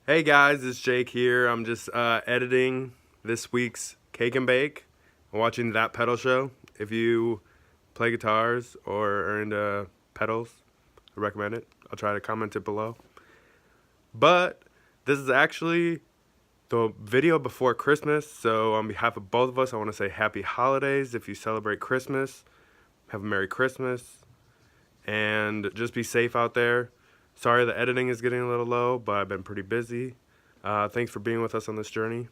Hey guys, it's Jake here. I'm just editing this week's Cake and Bake. I'm watching That Pedal Show. If you play guitars or are into pedals, I recommend it. I'll try to comment it below. But this is actually the video before Christmas, so on behalf of both of us, I want to say happy holidays. If you celebrate Christmas, have a Merry Christmas, and just be safe out there. Sorry the editing is getting a little low, but I've been pretty busy. Thanks for being with us on this journey,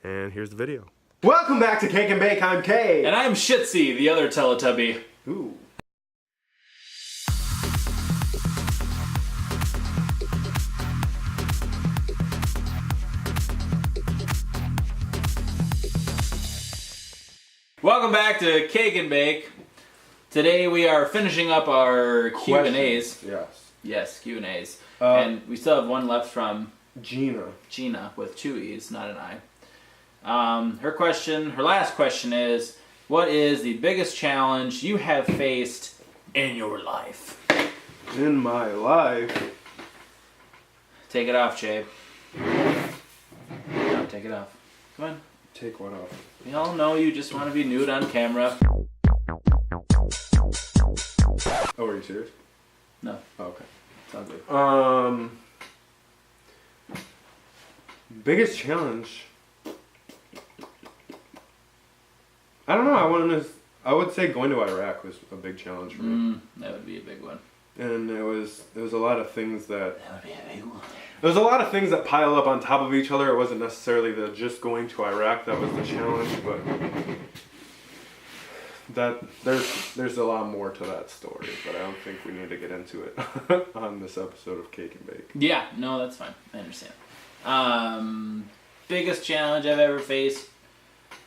and here's the video. Welcome back to Cake and Bake. I'm Kay. And I'm Shitsy, the other Teletubby. Ooh. Welcome back to Cake and Bake. Today we are finishing up our Q&As. Yes. Yes, Q&As. And we still have one left from Gina with two E's, not an I. Her last question is, what is the biggest challenge you have faced in your life? In my life. Take it off, Jay. No, take it off. Come on. Take one off. We all know you just want to be nude on camera. Oh, are you serious? No. Oh, okay. It's all good. Biggest challenge. I don't know. I would say going to Iraq was a big challenge for me. That would be a big one. And it was a lot of things that. That would be a big one. There was a lot of things that pile up on top of each other. It wasn't necessarily the just going to Iraq that was the challenge, but that there's a lot more to that story. But I don't think we need to get into it on this episode of Cake and Bake. Yeah, no, that's fine. I understand. Biggest challenge I've ever faced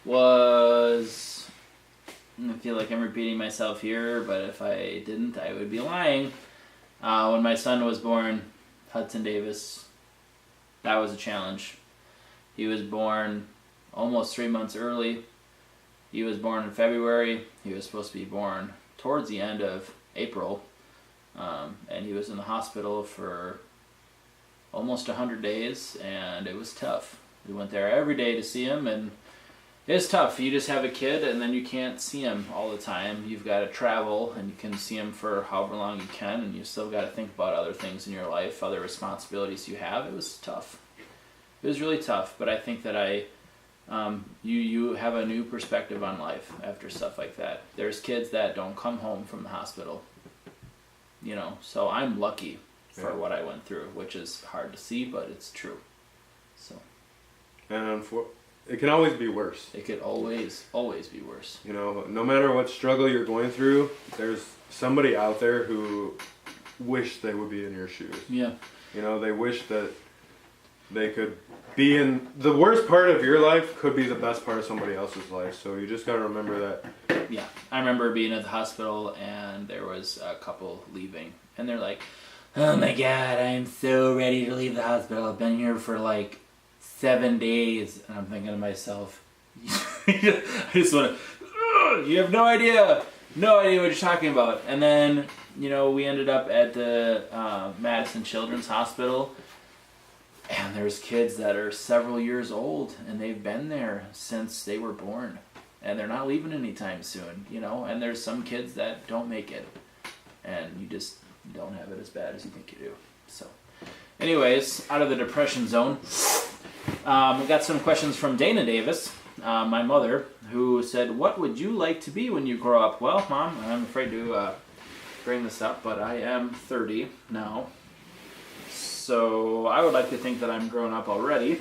was, I feel like I'm repeating myself here, but if I didn't, I would be lying. When my son was born, Hudson Davis, that was a challenge. He was born almost 3 months early. He was born in February. He was supposed to be born towards the end of April. And he was in the hospital for almost 100 days, and it was tough. We went there every day to see him, and it's tough. You just have a kid, and then you can't see him all the time. You've got to travel, and you can see him for however long you can, and you still got to think about other things in your life, other responsibilities you have. It was tough. It was really tough, but I think that you have a new perspective on life after stuff like that. There's kids that don't come home from the hospital, so I'm lucky for what I went through, which is hard to see, but it's true. So. And it can always be worse. It could always be worse. No matter what struggle you're going through, there's somebody out there who wish they would be in your shoes. Yeah. They wish that they could be in the worst part of your life could be the best part of somebody else's life. So you just got to remember that. Yeah. I remember being at the hospital and there was a couple leaving and they're like, "Oh my God, I'm so ready to leave the hospital. I've been here for like 7 days." And I'm thinking to myself, I just want to, you have no idea what you're talking about. And then, we ended up at the Madison Children's Hospital, and there's kids that are several years old, and they've been there since they were born, and they're not leaving anytime soon, and there's some kids that don't make it, and you just don't have it as bad as you think you do. So anyways, out of the depression zone, we got some questions from Dana Davis, my mother, who said, "What would you like to be when you grow up?" Well, Mom, I'm afraid to bring this up, but I am 30 now, so I would like to think that I'm grown up already.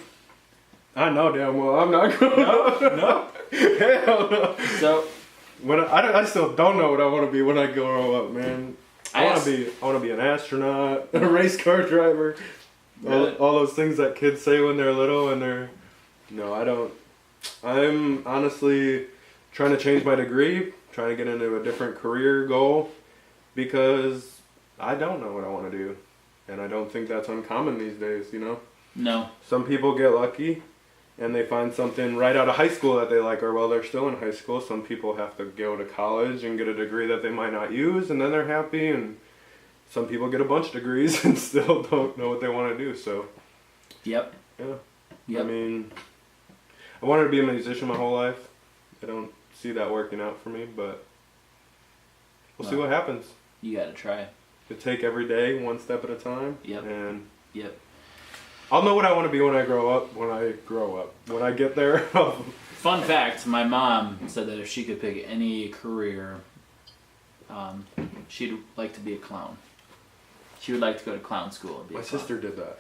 I know damn well I'm not grown up. No. Hell no. So I still don't know what I want to be when I grow up, man. I want to be an astronaut, a race car driver, Really? all those things that kids say when they're little, and no, I don't. I'm honestly trying to change my degree, trying to get into a different career goal, because I don't know what I want to do, and I don't think that's uncommon these days. No. Some people get lucky, and they find something right out of high school that they like, or while they're still in high school. Some people have to go to college and get a degree that they might not use, and then they're happy, and some people get a bunch of degrees and still don't know what they want to do. So Yep. Yeah. Yep. I mean, I wanted to be a musician my whole life. I don't see that working out for me, but we'll see Well. what happens. You gotta try. You take every day one step at a time. Yep. And Yep. I'll know what I want to be when I grow up. When I get there. Fun fact: my mom said that if she could pick any career, she'd like to be a clown. She would like to go to clown school and be My a clown. sister did that.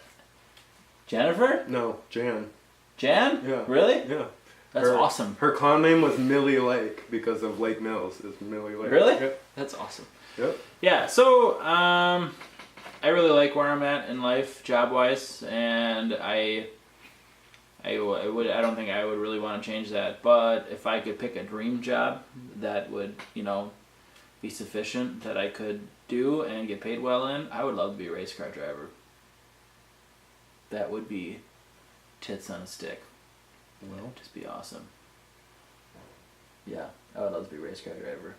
Jennifer? No, Jan. Jan? Yeah. Really? Yeah. That's Her- awesome. Her clown name was Millie Lake because of Lake Mills. Is Millie Lake. Really? Yep. That's awesome. Yep. Yeah. So, I really like where I'm at in life, job wise, and I don't think I would really want to change that. But if I could pick a dream job that would, be sufficient that I could do and get paid well in, I would love to be a race car driver. That would be tits on a stick. Well. Just be awesome. Yeah, I would love to be a race car driver.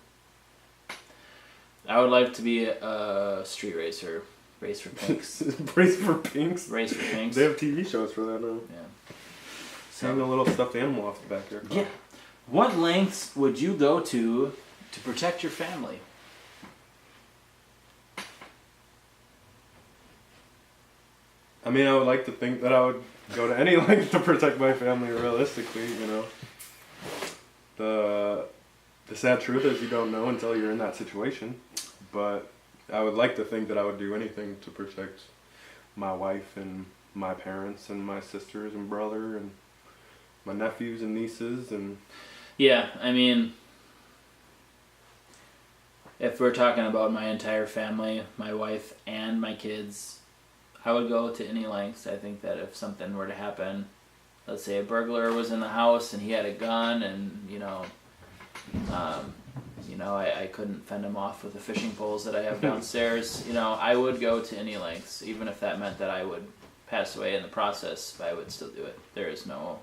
I would like to be a street racer. Race for Pinks. Race for Pinks. Race for Pinks. They have TV shows for that now. Yeah. Hang a little stuffed animal off the back there. Yeah. What lengths would you go to protect your family? I mean, I would like to think that I would go to any length to protect my family. Realistically, the sad truth is you don't know until you're in that situation. But I would like to think that I would do anything to protect my wife and my parents and my sisters and brother and my nephews and nieces and. Yeah, I mean, if we're talking about my entire family, my wife and my kids, I would go to any lengths. I think that if something were to happen, let's say a burglar was in the house and he had a gun and, I couldn't fend him off with the fishing poles that I have downstairs, I would go to any lengths, even if that meant that I would pass away in the process, I would still do it. There is no...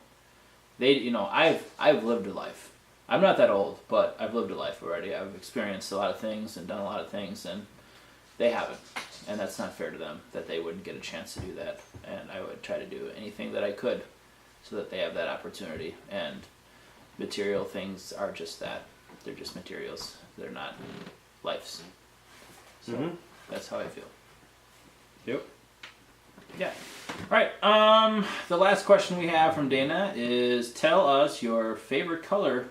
I've lived a life. I'm not that old, but I've lived a life already. I've experienced a lot of things and done a lot of things, and they haven't. And that's not fair to them that they wouldn't get a chance to do that. And I would try to do anything that I could so that they have that opportunity. And material things are just that. They're just materials. They're not lives. So that's how I feel. Yep. Yeah. All right. The last question we have from Dana is: tell us your favorite color,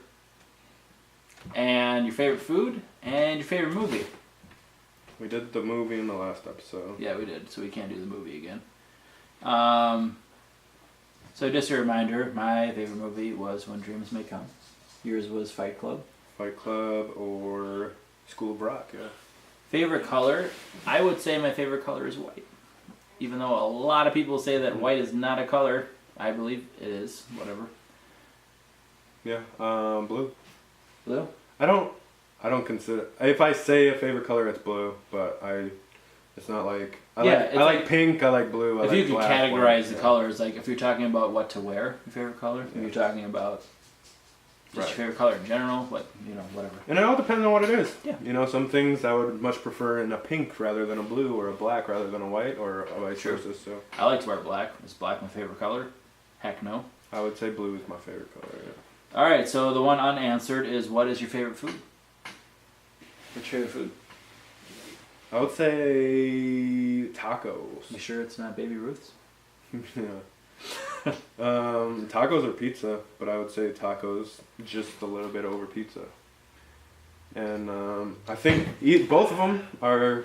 and your favorite food, and your favorite movie. We did the movie in the last episode. Yeah, we did. So we can't do the movie again. So just a reminder: my favorite movie was When Dreams May Come. Yours was Fight Club. Fight Club or School of Rock. Yeah. Favorite color? I would say my favorite color is white. Even though a lot of people say that white is not a color, I believe it is. Whatever. Yeah. Blue. Blue? I don't consider. If I say a favorite color, it's blue. But it's not like. I like pink. I like blue. I if like you could black, categorize white, the yeah. colors, like if you're talking about what to wear, your favorite color. If Yeah. you're talking about just Right. your favorite color in general, whatever. And it all depends on what it is. Yeah. Some things I would much prefer in a pink rather than a blue, or a black rather than a white, or a vice Sure. versa. So I like to wear black. Is black my favorite color? Heck no. I would say blue is my favorite color. Yeah. All right, so the one unanswered is: what is your favorite food? What's your favorite food? I would say tacos. You sure it's not Baby Ruth's? Yeah. Tacos or pizza, but I would say tacos just a little bit over pizza. And I think both of them are.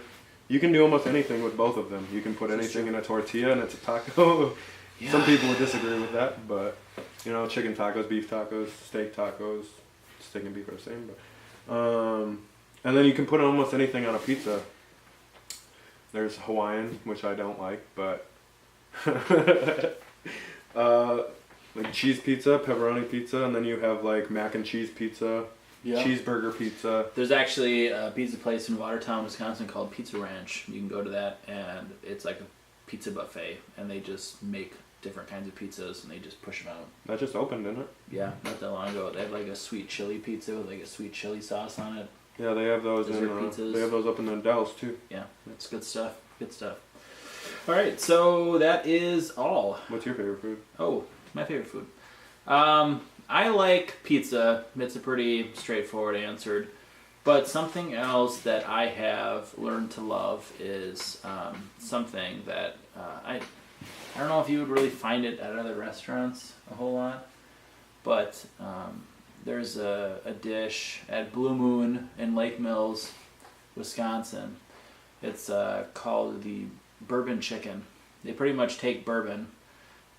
You can do almost anything with both of them. You can put anything in a tortilla and it's a taco. Yeah. Some people would disagree with that, but chicken tacos, beef tacos, steak tacos, steak and beef are the same. But and then you can put almost anything on a pizza. There's Hawaiian, which I don't like, but like cheese pizza, pepperoni pizza, and then you have like mac and cheese pizza, cheeseburger pizza. There's actually a pizza place in Watertown, Wisconsin called Pizza Ranch. You can go to that, and it's like a pizza buffet, and they just make different kinds of pizzas, and they just push them out. That just opened, didn't it? Yeah, not that long ago. They have like a sweet chili pizza with like a sweet chili sauce on it. Yeah, they have those. Dessert pizzas. They have those up in the Dells too. Yeah, it's good stuff. Good stuff. All right, so that is all. What's your favorite food? Oh, my favorite food. I like pizza. It's a pretty straightforward answer. But something else that I have learned to love is something that I don't know if you would really find it at other restaurants a whole lot, but there's a dish at Blue Moon in Lake Mills, Wisconsin. It's called the bourbon chicken. They pretty much take bourbon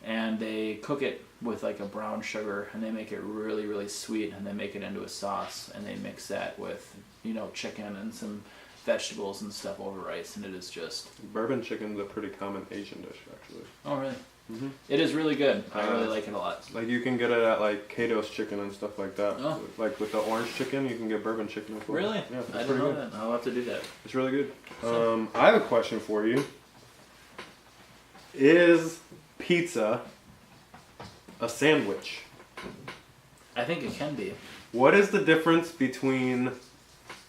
and they cook it with like a brown sugar and they make it really, really sweet and they make it into a sauce and they mix that with, chicken and some vegetables and stuff over rice, and it is just... Bourbon chicken's a pretty common Asian dish, actually. Oh, really? Mm-hmm. It is really good. I really like it a lot. Like, you can get it at, like, Kato's Chicken and stuff like that. Oh. Like, with the orange chicken, you can get bourbon chicken as well. Really? Yeah, it's I didn't pretty know good. that. I'll have to do that. It's really good. I have a question for you. Is pizza a sandwich? I think it can be. What is the difference between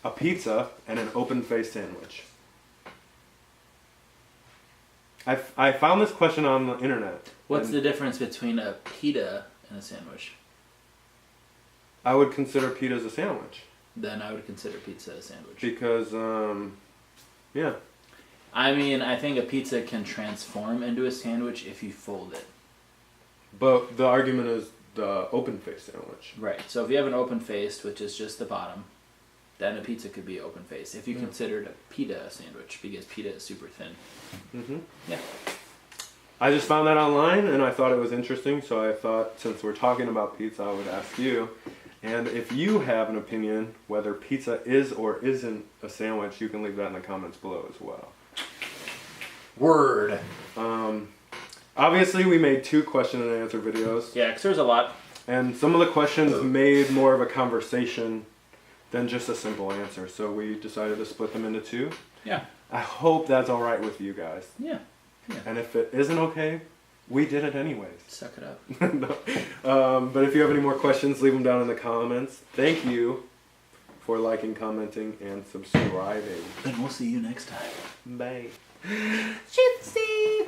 a pizza and an open-faced sandwich? I found this question on the internet. What's the difference between a pita and a sandwich? I would consider pita as a sandwich. Then I would consider pizza a sandwich. Because, yeah. I mean, I think a pizza can transform into a sandwich if you fold it. But the argument is the open-faced sandwich. Right. So if you have an open-faced, which is just the bottom, then a pizza could be open-faced. If you considered a pita a sandwich, because pita is super thin. Mm-hmm. Yeah. I just found that online, and I thought it was interesting, so I thought, since we're talking about pizza, I would ask you. And if you have an opinion whether pizza is or isn't a sandwich, you can leave that in the comments below as well. Word. Obviously, we made 2 question and answer videos. Yeah, because there's a lot. And some of the questions made more of a conversation than just a simple answer. So we decided to split them into 2. Yeah. I hope that's all right with you guys. Yeah. And if it isn't okay, we did it anyways. Suck it up. No. But if you have any more questions, leave them down in the comments. Thank you for liking, commenting, and subscribing. And we'll see you next time. Bye. Shitsy!